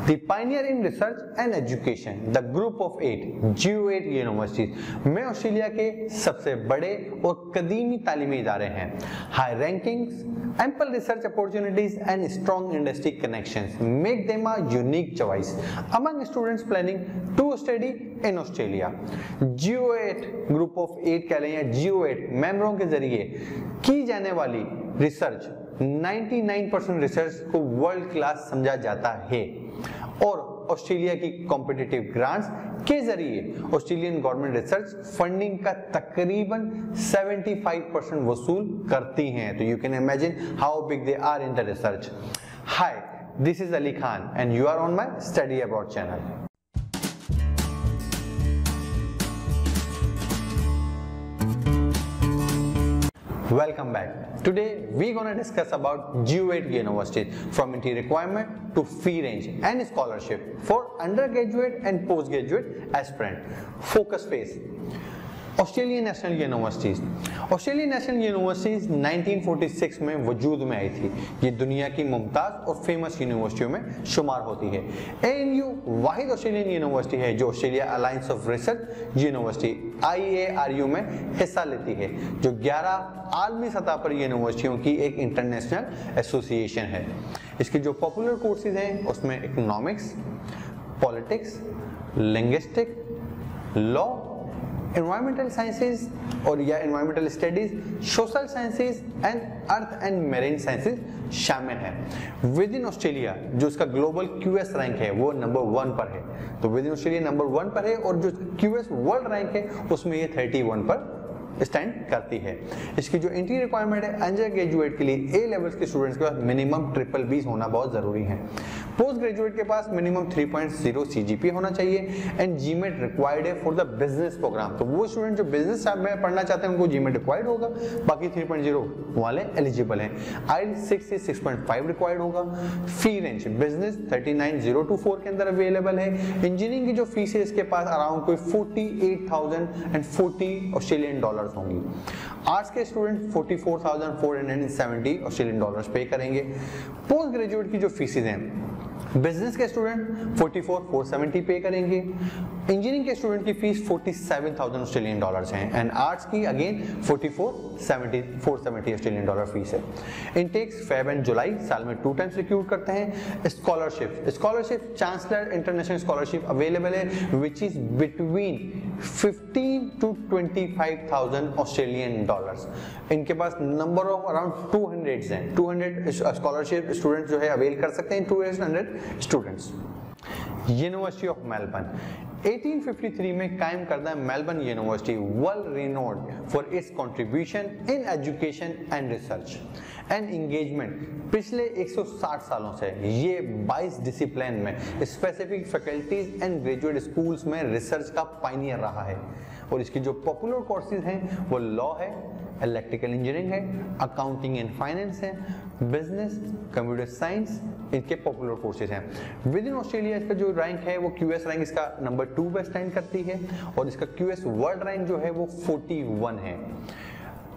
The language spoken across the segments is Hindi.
The pioneer in research and education, the group of 8 Geo8 universities में ऑस्ट्रेलिया के सबसे बड़े और कदीमी तालीमी इदारे हैं। High rankings, ample research opportunities and strong industry connections make them a unique choice among students planning to study in Australia. Geo8 group of 8 कह लें या Geo8 मेंबरों के जरिए की जाने वाली रिसर्च 99% रिसर्च को वर्ल्ड क्लास समझा जाता है और ऑस्ट्रेलिया की कॉम्पिटिटिव ग्रांट्स के जरिए ऑस्ट्रेलियन गवर्नमेंट रिसर्च फंडिंग का तकरीबन 75% वसूल करती हैं। तो you can imagine how big they are in the research. Hi, this is Ali Khan and you are on my study abroad channel. Welcome back. Today we're gonna discuss about Geo8 universities from entry requirement to fee range and scholarship for undergraduate and postgraduate aspirant. Focus phase. Australian national universities. Australian national universities 1946 में वजूद में आई थी। ये दुनिया की मुमताज और फेमस यूनिवर्सिटियों में शुमार होती है। ANU वाहिद ऑस्ट्रेलियन यूनिवर्सिटी है जो Australia alliance of research university IARU में हिस्सा लेती है, जो 11 आलमी सतह पर यूनिवर्सिटियों की एक इंटरनेशनल एसोसिएशन है। इसके जो पॉपुलर कोर्सेज हैं उसमें economics, politics, linguistic, law, environmental sciences और या environmental studies, social sciences and earth and marine sciences शामिल हैं। विद इन ऑस्ट्रेलिया जो इसका ग्लोबल QS रैंक है वो नंबर 1 पर है। तो विद इन ऑस्ट्रेलिया नंबर 1 पर है और जो QS वर्ल्ड रैंक है उसमें ये 31 पर स्टैंड करती है। इसकी जो एंट्री रिक्वायरमेंट है अंडर ग्रेजुएट के लिए A लेवल्स के स्टूडेंट्स के पास मिनिमम BBB होना बहुत जरूरी है। पोस्ट ग्रेजुएट के पास मिनिमम 3.0 CGPA होना चाहिए एंड GMAT रिक्वायर्ड है फॉर द बिजनेस प्रोग्राम। तो वो स्टूडेंट जो बिजनेस में पढ़ना चाहते हैं उनको GMAT रिक्वायर्ड होगा, बाकी 3.0 वाले एलिजिबल हैं। IELTS 6 से 6.5 रिक्वायर्ड होगा। फी रेंज बिजनेस 39,024 के अंदर अवेलेबल है। इंजीनियरिंग की जो फीस है इसके पास अराउंड कोई 48,040 ऑस्ट्रेलियन डॉलर्स होंगी। आर्ट्स के स्टूडेंट 44,470 ऑस्ट्रेलियन डॉलर्स पे करेंगे। पोस्ट ग्रेजुएट की जो फीसेज हैं, बिजनेस के स्टूडेंट 44,470 पे करेंगे। इंजीनियरिंग के स्टूडेंट की फीस 47,000 ऑस्ट्रेलियन डॉलर्स हैं एंड आर्ट्स की अगेन 470 ऑस्ट्रेलियन डॉलर फीस है। इनटेक्स फेब एंड जुलाई साल में 2 टाइम्स रिक्रूट करते हैं। Scholarship chancellor international scholarship available है which is between 15 to 25,000 Australian dollars. इनके पास नंबर ऑफ अराउंड 200 हैं। 200 स्कॉलरशिप स्टूडेंट जो है अवेल कर सकते हैं। 200 स्टूडेंट्स। यूनिवर्सिटी ऑफ मेलबर्न 1853 में कायम करदा Melbourne university world renowned for its contribution in education and research and engagement. पिछले 160 सालों से ये 22 डिसिप्लिन में specific faculties and graduate schools में रिसर्च का पायनियर रहा है और इसकी जो पॉपुलर कोर्सेज हैं वो लॉ है, इलेक्ट्रिकल इंजीनियरिंग है, अकाउंटिंग एंड फाइनेंस है, बिजनेस, कंप्यूटर साइंस इनके पॉपुलर कोर्सेज हैं। विद इन ऑस्ट्रेलिया इसका जो रैंक है वो QS रैंक इसका नंबर 2 पे स्टैंड करती है और इसका QS वर्ल्ड रैंक जो है वो 41 है।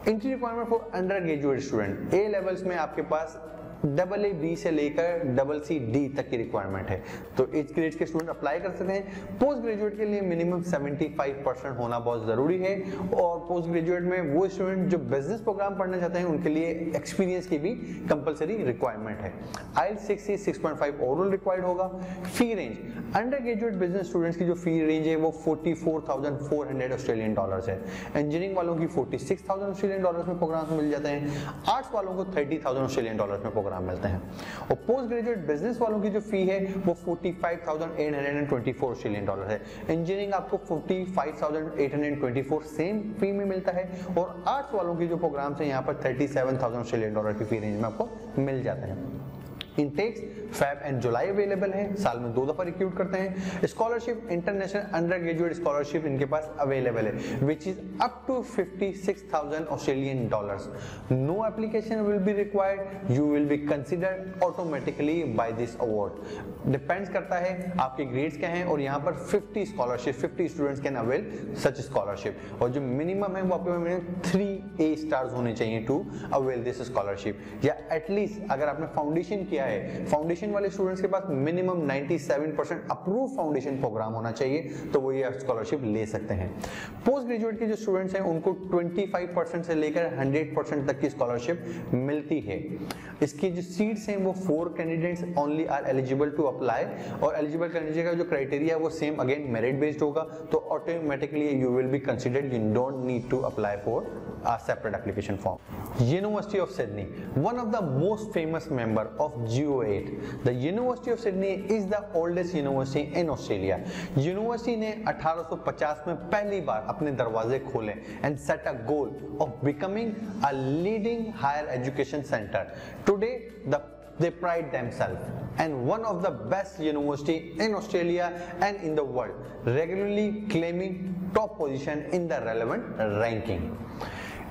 Entry requirement for under graduate student A levels में आपके पास AA-B से लेकर CC-D तक की रिक्वायरमेंट है, तो एज ग्रेड के स्टूडेंट अप्लाई कर सकते हैं। पोस्ट ग्रेजुएट के लिए मिनिमम 75% होना बहुत जरूरी है और पोस्ट ग्रेजुएट में वो स्टूडेंट जो बिजनेस प्रोग्राम पढ़ना चाहते हैं उनके लिए एक्सपीरियंस की भी कंपलसरी रिक्वायरमेंट है। IELTS 6 से 6.5 ओवरऑल रिक्वायर्ड होगा। Fee range undergraduate business students की जो फी रेंज है वो 44,400 ऑस्ट्रेलियन डॉलर्स है। इंजीनियरिंग वालों की 46,000 ऑस्ट्रेलियन डॉलर्स में प्रोग्राम मिल जाते हैं। आर्ट्स वालों को 30,000 ऑस्ट्रेलियन डॉलर्स में प्रोग्राम मिलते हैं और पोस्ट ग्रेजुएट बिजनेस वालों की जो फी है वो 45,824 ऑस्ट्रेलियन डॉलर है। इंजीनियरिंग आपको 45,824 सेम फी में मिलता है और आर्ट्स वालों की जो प्रोग्राम्स है यहाँ पर 37,000 ऑस्ट्रेलियन डॉलर की फी रेंज में आपको मिल जाते हैं। Intakes Feb and July available है, साल में 2 दफा रिक्रूट करते हैं। Scholarship international undergraduate scholarship इनके पास अवेलेबल है which is up to 56,000 Australian dollars. No application will be required, you will be considered automatically by this award. Depends करता है आपके ग्रेड्स क्या हैं और यहाँ पर 50 students can avail such scholarship और जो मिनिमम है वो आपके मिनिमम 3 A स्टार्स होने चाहिए टू अवेल दिस स्कॉलरशिप या एटलीस्ट अगर आपने फाउंडेशन किया किया है, फाउंडेशन वाले स्टूडेंट्स के पास मिनिमम 97% अप्रूव फाउंडेशन प्रोग्राम होना चाहिए, तो वो ये स्कॉलरशिप ले सकते हैं। पोस्ट ग्रेजुएट के जो स्टूडेंट्स हैं उनको 25% से लेकर 100% तक की स्कॉलरशिप मिलती है। इसकी जो सीट्स हैं वो 4 candidates only are eligible to apply, और एलिजिबल करने का जो क्राइटेरिया है वो सेम अगेन मेरिट बेस्ड होगा, तो automatically you will be considered, you don't need to apply for a separate application form. University of Sydney, one of the most famous member of GO8. The University of Sydney is the oldest university in Australia. University ने 1850 में पहली बार अपने दरवाजे खोले and set a goal of becoming a leading higher education center. Today they pride themselves and one of the best university in Australia and in the world, regularly claiming top position in the relevant ranking.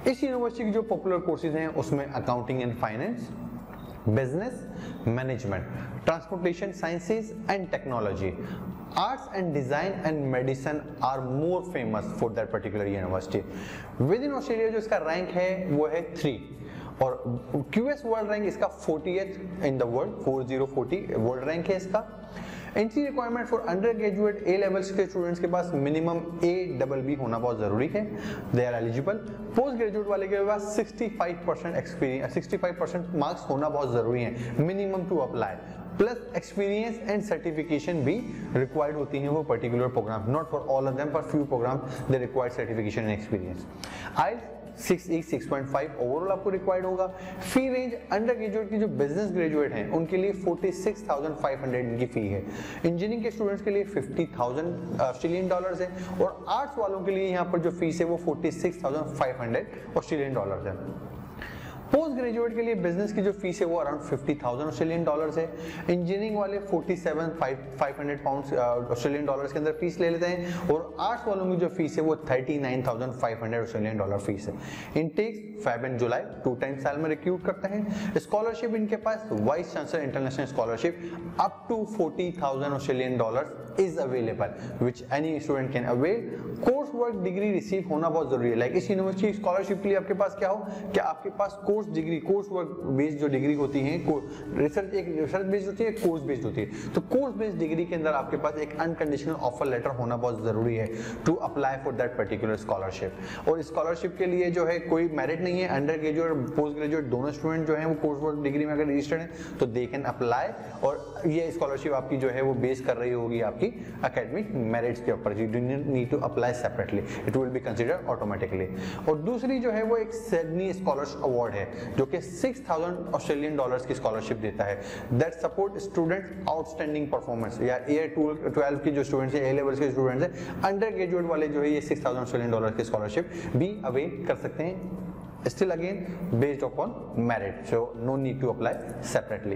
इस यूनिवर्सिटी की जो पॉपुलर कोर्सेज हैं उसमें accounting and finance, business management, transportation sciences and technology, arts and design and medicine are more famous for that particular university. Within Australia जो इसका रैंक है वो है 3, और QS वर्ल्ड रैंक इसका 40th in the world, 4040 world rank है इसका। Entry requirement for undergraduate A levels के स्टूडेंट्स के पास मिनिमम ABB होना बहुत जरूरी है, they are eligible. Postgraduate वाले के पास 65% एक्सपीरियंस, 65% मार्क्स होना बहुत जरूरी है minimum to apply, plus experience and certification भी रिक्वायर्ड होती है वो particular program, not for all of them, पर few program they required certification and experience. IELTS 6.5 overall आपको रिक्वायर्ड होगा। फी रेंज अंडर ग्रेजुएट की जो बिजनेस ग्रेजुएट हैं उनके लिए 46,500 इनकी फी है। इंजीनियरिंग के स्टूडेंट्स के लिए 50,000 ऑस्ट्रेलियन डॉलर्स है, और आर्ट्स वालों के लिए यहाँ पर जो फीस है वो 46,500 ऑस्ट्रेलियन डॉलर्स है। पोस्ट ग्रेजुएट के लिए बिजनेस की जो फीस है वो अराउंड 50,000 ऑस्ट्रेलियन डॉलर्स है। इंजीनियरिंग वाले 47,500 पाउंड ऑस्ट्रेलियन डॉलर्स के अंदर फीस ले लेते हैं, और आर्ट्स वालों की जो फीस है वो 39,500 ऑस्ट्रेलियन डॉलर फीस है। Intake Feb and July 2 time साल में रिक्रूट करते हैं। स्कॉलरशिप इनके पास vice chancellor international scholarship up to 40,000 Australian dollars is available which any student can avail. Course work degree receive होना बहुत जरूरी है। लाइक इस यूनिवर्सिटी स्कॉलरशिप के लिए आपके पास क्या हो, क्या आपके पास course degree, course work based जो डिग्री होती है, रिसर्च एक रिसर्च बेस्ड होती है, कोर्स बेस्ड होती है, तो कोर्स बेस्ड डिग्री के अंदर आपके पास एक अनकंडीशनल ऑफर लेटर होना बहुत जरूरी है to apply for that particular scholarship. और स्कॉलरशिप के लिए जो है कोई मेरिट नहीं है, अंडर ग्रेजुएट पोस्ट ग्रेजुएट दोनों स्टूडेंट जो है वो कोर्स वर्क डिग्री में अगर रजिस्टर्ड है तो दे कैन अप्लाई, और ये स्कॉलरशिप आपकी जो है वो बेस कर रही होगी आपकी एकेडमिक मेरिट्स के ऊपर, you do need to apply separately, it will be considered automatically. और दूसरी जो है वो एक सिडनी स्कॉलरशिप अवार्ड है जो कि 6,000 ऑस्ट्रेलियन डॉलर्स की स्कॉलरशिप देता है, that support student outstanding performance, या ईयर 12 की जो स्टूडेंट्स है, A लेवल्स के स्टूडेंट्स है, अंडर ग्रेजुएट वाले जो है ये 6,000 ऑस्ट्रेलियन डॉलर की स्कॉलरशिप भी अवेल कर सकते हैं, still again based upon merit, so no need to apply separately.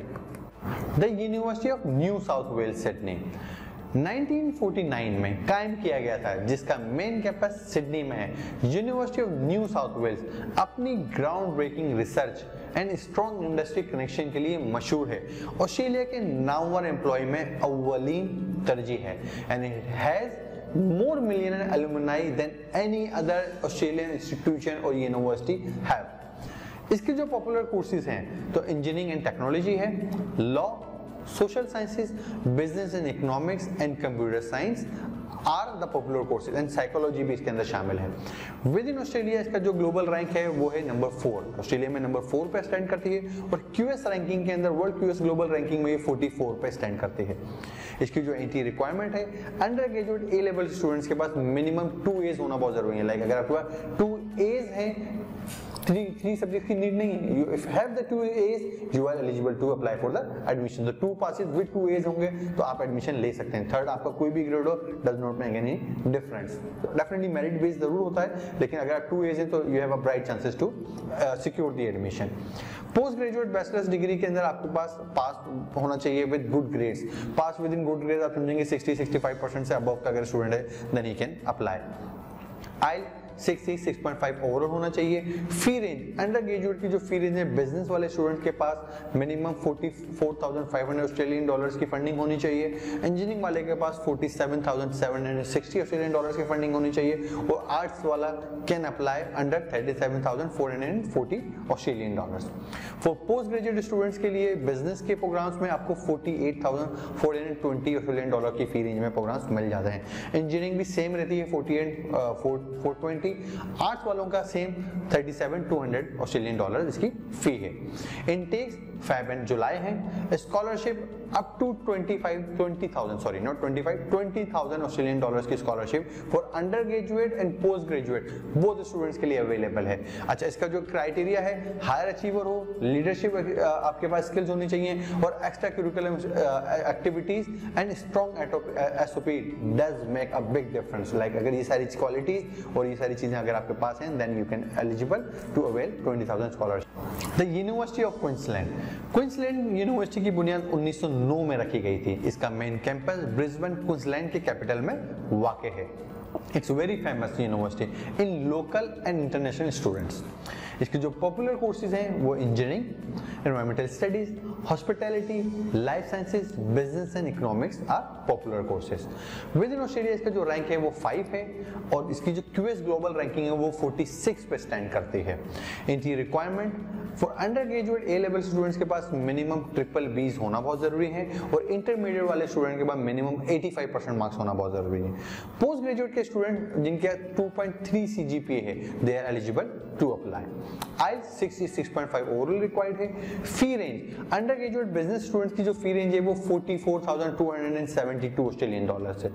The University of New South Wales Sydney 1949 में कायम किया गया था, जिसका मेन कैंपस सिडनी में है। University of New South Wales अपनी groundbreaking research and strong industry connection के लिए मशहूर है। ऑस्ट्रेलिया के नामवर एम्प्लॉय में अव्वलीन तरजीह है, and it has more millionaire alumni than any other Australian institution or university have। इसके जो पॉपुलर कोर्सेज हैं तो इंजीनियरिंग एंड टेक्नोलॉजी है, law, social sciences, business and economics and computer science are the popular courses, and psychology भी इसके अंदर शामिल है। विद इन ऑस्ट्रेलिया इसका जो ग्लोबल रैंक है वो है नंबर 4, ऑस्ट्रेलिया में नंबर 4 पे स्टैंड करती है, और QS रैंकिंग के अंदर वर्ल्ड QS ग्लोबल रैंकिंग में ये 44 पे स्टैंड करती है। इसकी जो एंट्री रिक्वायरमेंट है, under graduate A level students के पास मिनिमम 2 A's होना बहुत जरूरी है। लाइक अगर आपके पास 2 A's है, 3 सब्जेक्ट की नीड नहीं है, you if have the 2 A's you are eligible to apply for the admission, the 2 passes with 2 A's होंगे तो आप एडमिशन ले सकते हैं। थर्ड आपका कोई भी ग्रेड हो does not make any difference, definitely merit based जरूर होता है, लेकिन अगर आप 2 A's हैं तो you have a bright chances to secure the admission। Postgraduate bachelors degree के अंदर आपके पास होना चाहिए with good grades, pass with in good grades आप समझेंगे 60-65% से अबव का अगर स्टूडेंट है देन ही कैन अप्लाई। IELTS 6 6.5 ओवरऑल होना चाहिए। फी रेंज अंडर ग्रेजुएट की जो फी रेंज है बिजनेस वाले स्टूडेंट के पास मिनिमम 44,500 ऑस्ट्रेलियन डॉलर्स की फंडिंग होनी चाहिए। इंजीनियरिंग वाले के पास 47,760 ऑस्ट्रेलियन डॉलर्स की फंडिंग होनी चाहिए और आर्ट्स वाला can apply under 37,440 Australian dollars. For post graduate students के लिए बिजनेस के प्रोग्राम्स में आपको 48,420 ऑस्ट्रेलियन डॉलर की फी रेंज में प्रोग्राम्स मिल जाते हैं। इंजीनियरिंग भी सेम रहती है 48,420। आर्ट्स वालों का सेम 37,200 ऑस्ट्रेलियन डॉलर इसकी फी है। इनटेक्स फेब एंड जुलाई है। Scholarship up to 20,000 Australian dollars की scholarship for undergraduate and postgraduate both students के लिए अवेलेबल है। अच्छा, इसका जो क्राइटेरिया है हायर अचीवर हो, लीडरशिप आपके पास स्किल्स होनी चाहिए और extra curriculum activities and strong SOP does make a big difference. Like अगर ये सारी क्वालिटीज और ये सारी चीजें अगर आपके पास हैं then you can eligible to avail 20,000 scholarship. The university of Queensland university की बुनियाद 1909 में रखी गई थी। इसका मेन कैंपस ब्रिस्बेन क्वींसलैंड के कैपिटल में वाक़ है। It's very famous university in local and international students. इसके जो पॉपुलर कोर्सेज हैं वो engineering, environmental studies, hospitality, life sciences, business and economics are popular courses. Within Australia इसका जो रैंक है वो 5 है और इसकी जो क्यूएस ग्लोबल रैंकिंग है वो 46 पे स्टैंड करती है। इनकी requirement for undergraduate A level students के पास मिनिमम BBB होना बहुत जरूरी है और इंटरमीडिएट वाले स्टूडेंट के पास मिनिमम 85% मार्क्स होना बहुत जरूरी है। पोस्ट ग्रेजुएट के स्टूडेंट जिनके 2.3 CGPA है they are eligible to apply. IELTS 6.5 overall required है। Fee range undergraduate business students की जो फी रेंज है वो 44,272 ऑस्ट्रेलियन डॉलर्स है।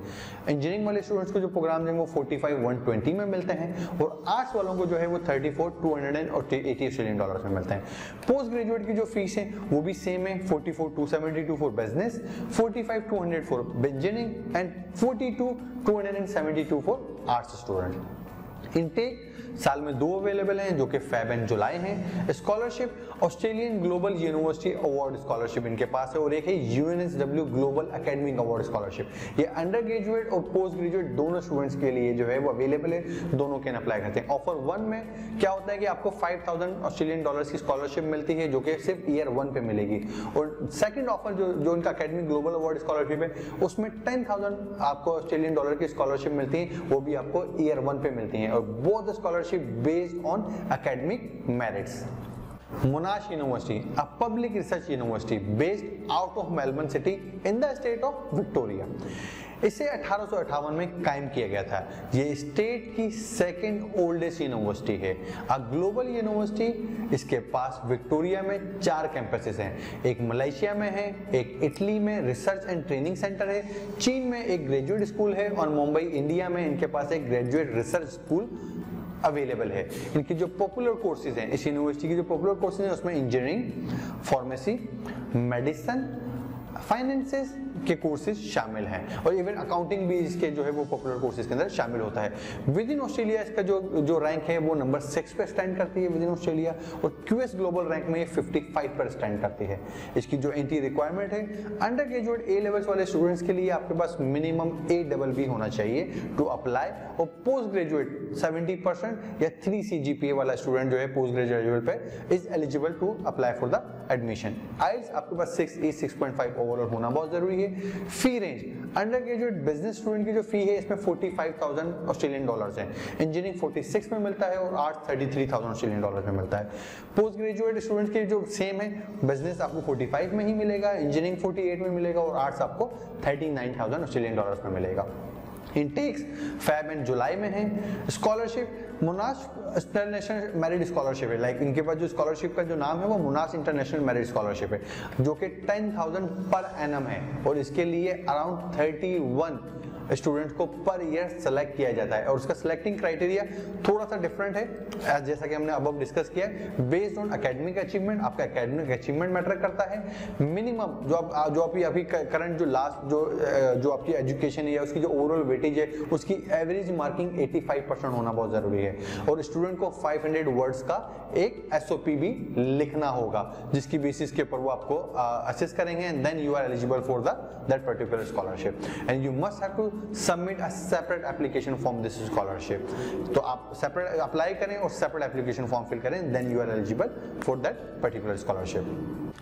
इंजीनियरिंग वाले स्टूडेंट्स को जो प्रोग्राम है वो 45,120 में मिलते हैं और आर्ट्स वालों को जो है वो 34,280 ऑस्ट्रेलियन डॉलर्स में मिलते हैं। पोस्ट ग्रेजुएट की जो फीस है वो भी सेम है 44,272 for business, 45,200 for engineering and 42,272 for arts student. Intake साल में 2 अवेलेबल हैं जो कि फेब एंड जुलाई हैं। Scholarship Australian global university award scholarship इनके पास है और एक है UNSW global academic award scholarship. ये अंडर ग्रेजुएट और पोस्ट ग्रेजुएट दोनों स्टूडेंट्स के लिए जो है वो अवेलेबल है, दोनों कैन अप्लाई करते हैं। ऑफर 1 में क्या होता है कि आपको 5,000 ऑस्ट्रेलियन डॉलर्स की स्कॉलरशिप मिलती है जो कि सिर्फ ईयर 1 पे मिलेगी और सेकंड ऑफर जो इनका एकेडमिक ग्लोबल अवार्ड स्कॉलरशिप है उसमें 10,000 आपको ऑस्ट्रेलियन डॉलर की स्कॉलरशिप मिलती है, वो भी आपको ईयर 1 पे मिलती है और both scholarship based on academic merits. Monash University, a public research university based out of Melbourne City in the state of Victoria. इसे 1858 में कायम किया गया था। ये स्टेट की सेकेंड ओल्डेस्ट यूनिवर्सिटी है। अ ग्लोबल यूनिवर्सिटी, इसके पास विक्टोरिया में 4 कैंपसेस हैं, एक मलेशिया में है, एक इटली में रिसर्च एंड ट्रेनिंग सेंटर है, चीन में एक ग्रेजुएट स्कूल है और मुंबई इंडिया में इनके पास एक ग्रेजुएट रिसर्च स्कूल अवेलेबल है। इनकी जो पॉपुलर कोर्सेज हैं इस यूनिवर्सिटी की जो पॉपुलर कोर्सेज हैं उसमें इंजीनियरिंग, फार्मेसी, मेडिसिन, फाइनेंसेस के कोर्सेज शामिल हैं और इवन अकाउंटिंग भी इसके जो है वो पॉपुलर कोर्सेज के अंदर शामिल होता है। विद इन ऑस्ट्रेलिया इसका जो रैंक है वो नंबर 6 पे स्टैंड करती है विद इन ऑस्ट्रेलिया और क्यूएस ग्लोबल रैंक में ये 55 पर स्टैंड करती है। इसकी जो एंट्री रिक्वायरमेंट है अंडर ग्रेजुएट ए लेवल्स वाले स्टूडेंट्स के लिए आपके पास मिनिमम ABB होना चाहिए टू अप्लाई और पोस्ट ग्रेजुएट 70% या 3 CGPA वाला स्टूडेंट जो है पोस्ट ग्रेजुएट पे is eligible to apply for the admission. IELTS आपके पास 6.5 ओवरऑल होना बहुत जरूरी है। Fee range undergraduate business student की जो फी है इसमें 45,000 ऑस्ट्रेलियन डॉलर्स है, इंजीनियरिंग 46 में मिलता है और आर्ट्स 33,000 ऑस्ट्रेलियन डॉलर में मिलता है। पोस्ट ग्रेजुएट स्टूडेंट्स के जो सेम है, बिजनेस आपको 45 में ही मिलेगा, इंजीनियरिंग 48 में मिलेगा और आर्ट्स आपको 39,000 ऑस्ट्रेलियन डॉलर्स में मिलेगा। इनटेक्स फेब एंड जुलाई में है। स्कॉलरशिप मोनाश इंटरनेशनल मेरिट स्कॉलरशिप है, लाइक इनके पास जो स्कॉलरशिप का जो नाम है वो मोनाश इंटरनेशनल मेरिट स्कॉलरशिप है जो कि 10,000 पर एनम है और इसके लिए अराउंड 31 स्टूडेंट को पर ईयर सेलेक्ट किया जाता है और उसका सिलेक्टिंग क्राइटेरिया थोड़ा सा डिफरेंट है जैसा कि हमने अब डिस्कस किया है। बेस्ड ऑन एकेडमिक अचीवमेंट, आपका एकेडमिक अचीवमेंट मैटर करता है। मिनिमम जो अभी करंट जो लास्ट जो आपकी एजुकेशन है या उसकी जो ओवरऑल वेटेज है उसकी एवरेज मार्किंग 85% होना बहुत जरूरी है और स्टूडेंट को 500 वर्ड्स का एक SOP भी लिखना होगा जिसकी बेसिस के ऊपर वो आपको असेस करेंगे and then you are eligible for that particular scholarship and you must have to submit a separate application form this scholarship. तो आप सेपरेट अप्लाई करें और सेपरेट एप्लीकेशन फॉर्म फिल करें, then you are eligible for that particular scholarship.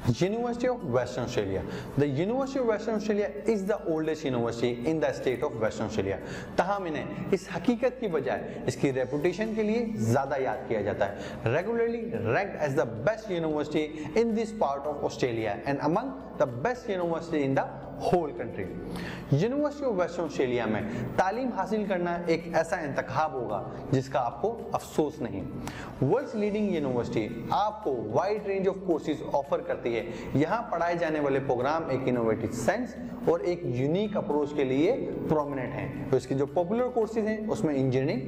University of Western Australia. The University of Western Australia is the oldest university in the state of Western Australia. तहाम इन्हें इस हकीकत की बजाय इसकी रेपुटेशन के लिए ज्यादा याद किया जाता है। Regularly ranked as the best university in this part of Australia and among the best university in the whole country. University of western Australia में तालीम हासिल करना एक ऐसा इंतखाब होगा जिसका आपको अफसोस नहीं। वर्ल्ड्स लीडिंग यूनिवर्सिटी आपको wide range of courses offer करती है। यहाँ पढ़ाए जाने वाले प्रोग्राम एक इनोवेटिव साइंस और एक यूनिक अप्रोच के लिए प्रोमिनेंट हैं। तो इसके जो पॉपुलर कोर्सेज हैं उसमें engineering,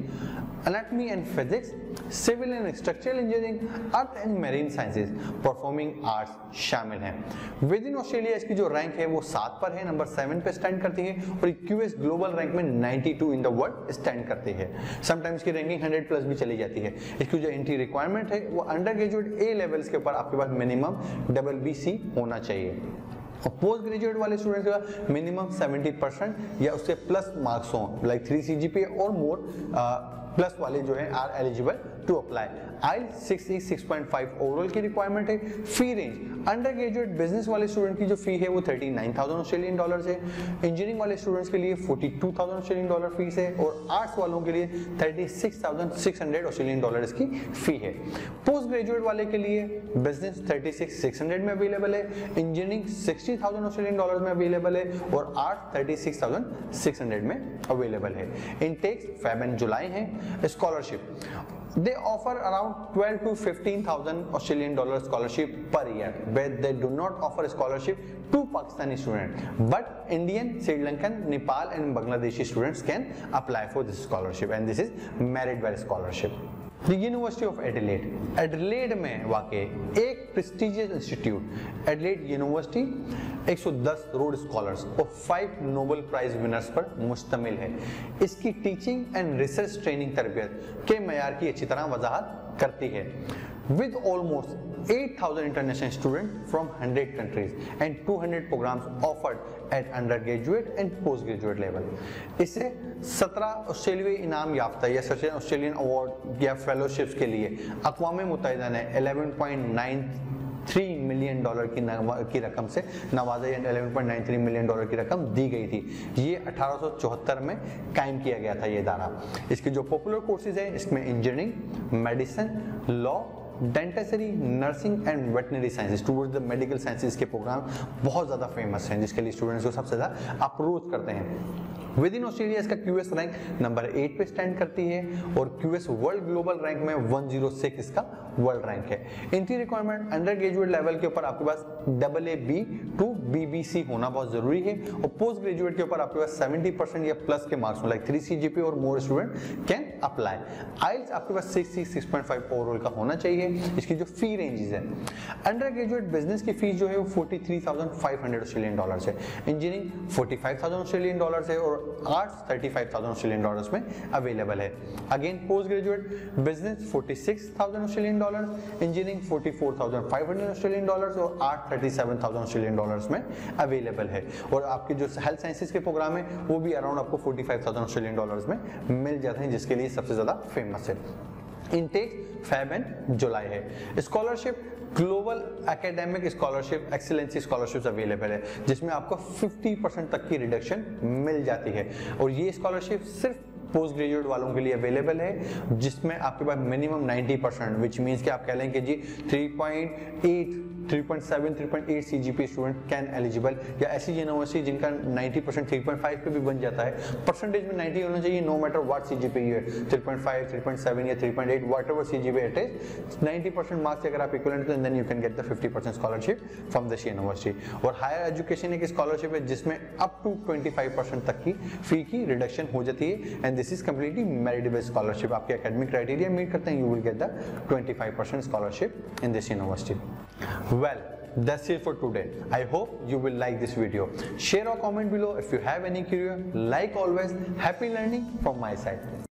anatomy and physics, civil and structural engineering, earth and marine sciences, performing arts शामिल हैं। विद इन ऑस्ट्रेलिया इसकी जो रैंक है वो 7 पर है, नंबर 7 पे स्टैंड करती है और क्यूएस ग्लोबल रैंक में 92 इन द वर्ल्ड स्टैंड करती है। समटाइम्स की रैंकिंग 100 प्लस भी चली जाती है। इसकी जो एंट्री रिक्वायरमेंट है वो अंडर ग्रेजुएट ए लेवल्स के ऊपर आपके पास मिनिमम BBc होना चाहिए और पोस्ट ग्रेजुएट वाले स्टूडेंट्स का मिनिमम 70% या उससे प्लस मार्क्स हो, लाइक 3 CGPA और मोर प्लस वाले जो है are eligible to apply. IELTS 6.5 overall की रिक्वायरमेंट है। Fee range undergraduate business वाले स्टूडेंट की जो फी है वो 39,000 ऑस्ट्रेलियन डॉलर्स है। इंजीनियरिंग वाले स्टूडेंट्स के लिए 42,000 ऑस्ट्रेलियन डॉलर फीस है और आर्ट्स वालों के लिए 36,600 ऑस्ट्रेलियन डॉलर्स की फी है। पोस्ट ग्रेजुएट वाले के लिए बिजनेस 36,600 में अवेलेबल है, इंजीनियरिंग 60,000 ऑस्ट्रेलियन डॉलर्स में अवेलेबल है और आर्ट्स 36,600 में अवेलेबल है। इनटेक्स फेब एंड जुलाई है। Scholarship they offer around 12 to 15,000 Australian dollar scholarship per year, but they do not offer scholarship to Pakistani students, but Indian, Sri Lankan, Nepal and Bangladeshi students can apply for this scholarship and this is merit based scholarship. The University of Adelaide, Adelaide में वाक़ एक prestigious institute Adelaide university 110 road scholars और 5 नोबेल प्राइज विनर्स पर मुश्तमिल है। इसकी टीचिंग एंड रिसर्च ट्रेनिंग तरबियत के मयार की अच्छी तरह वजाहत करती है। With almost 8,000 international students from 100 countries and 200 programs offered at undergraduate and postgraduate level. इसे 17 ऑस्ट्रेलियाई इनाम याफ्ता या ऑस्ट्रेलियन अवार्ड या फेलोशिप्स के लिए अक़वाम मुत्तहिदा ने 11.93 मिलियन डॉलर की रकम से नवाजा या 11.93 मिलियन डॉलर की रकम दी गई थी। ये 1874 में कायम किया गया था ये इदारा। इसके जो पॉपुलर कोर्सेज हैं इसमें engineering, medicine, law, dentistry, nursing and veterinary sciences towards the medical sciences के प्रोग्राम बहुत ज़्यादा फेमस हैं जिसके लिए स्टूडेंट्स को सबसे ज़्यादा अप्रोच करते हैं। विद इन ऑस्ट्रेलिया इसका क्यूएस रैंक नंबर 8 पे स्टैंड करती है और क्यूएस वर्ल्ड ग्लोबल रैंक में 106 इसका वर्ल्ड रैंक है। इनकी रिक्वायरमेंट अंडर ग्रेजुएट लेवल के ऊपर आपके पास AA to BBC होना बहुत जरूरी है और पोस्ट ग्रेजुएट के ऊपर आपके पास 70% या प्लस के मार्क्स लाइक 3 CGPA और मोर स्टूडेंट कैन अप्लाई। IELTS आपके पास 6.5 ओवरऑल का होना चाहिए। इसकी जो फी रेंजेस है, अंडर ग्रेजुएट बिजनेस की फीस जो है वो 43,500 ऑस्ट्रेलियन डॉलर्स है, इंजीनियरिंग 45,000 ऑस्ट्रेलियन डॉलर्स है और आर्ट्स 35,000 ऑस्ट्रेलियन डॉलर्स में अवेलेबल है। Again post graduate business 46,000 Australian dollars, engineering 44,500 Australian dollars और आर्ट 37,000 ऑस्ट्रेलियन डॉलर्स में अवेलेबल है। और आपके जो हेल्थ साइंसेज के प्रोग्राम है वो भी अराउंड आपको 45,000 ऑस्ट्रेलियन डॉलर्स में मिल जाते हैं जिसके लिए सबसे ज्यादा फेमस है। इनटेक फेब एंड जुलाई है। Scholarship global academic scholarship excellency scholarship available है जिसमें आपको 50% तक की रिडक्शन मिल जाती है और ये स्कॉलरशिप सिर्फ पोस्ट ग्रेजुएट वालों के लिए अवेलेबल है जिसमें आपके पास मिनिमम 90% विच मीन्स कि आप कह लें कि जी 3.8 CGPA स्टूडेंट कैन एलिजिबल या ऐसी यूनिवर्सिटी जिनका 90% 3.5 पे भी बन जाता है, परसेंटेज में 90 होना चाहिए नो मैटर व्हाट CGPA है, 3.5, 3.7 या 3.8 whatever CGPA it is, 90% marks अगर आप इक्विवेलेंट करें then you can get the 50% scholarship from this university. और हायर एजुकेशन एक स्कॉलरशिप है जिसमें अप टू 25% तक की फी की रिडक्शन हो जाती है and this is completely merit based scholarship. आपके एकेडमिक क्राइटेरिया मीट करते हैं you will get the 25% scholarship in this university. Well, that's it for today. I hope you will like this video. Share or comment below if you have any query. Like always, happy learning from my side.